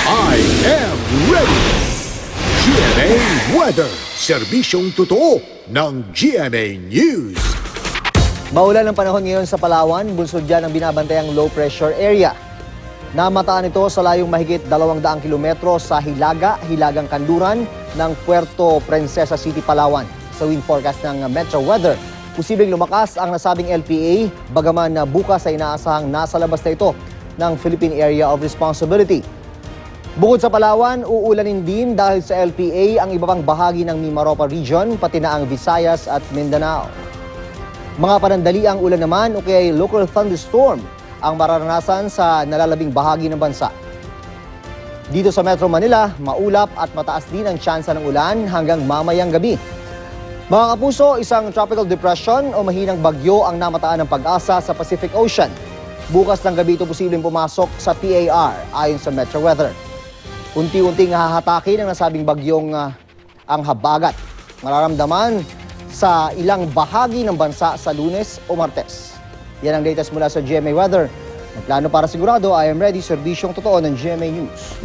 I am ready! GMA Weather, serbisyong totoo ng GMA News. Maulan ang panahon ngayon sa Palawan, bunsod dyan ang binabantayang low pressure area. Namataan ito sa layong mahigit 200 kilometro sa Hilagang Kanluran ng Puerto Princesa City, Palawan. Sa wind forecast ng Metro Weather, posibleng lumakas ang nasabing LPA, bagaman na bukas ay inaasahang nasa labas na ito ng Philippine Area of Responsibility. Bukod sa Palawan, uulanin din dahil sa LPA ang iba pang bahagi ng Mimaropa Region, pati na ang Visayas at Mindanao. Mga panandaliang ulan naman o kaya local thunderstorm ang mararanasan sa nalalabing bahagi ng bansa. Dito sa Metro Manila, maulap at mataas din ang tsansa ng ulan hanggang mamayang gabi. Mga kapuso, isang tropical depression o mahinang bagyo ang namataan ng Pag-asa sa Pacific Ocean. Bukas ng gabi ito posibleng pumasok sa PAR ayon sa Metro Weather. Unti-unting hahatakin ang nasabing bagyong ang habagat. Mararamdaman sa ilang bahagi ng bansa sa Lunes o Martes. Yan ang latest mula sa GMA Weather. May plano para sigurado, I am ready, serbisyong totoo ng GMA News.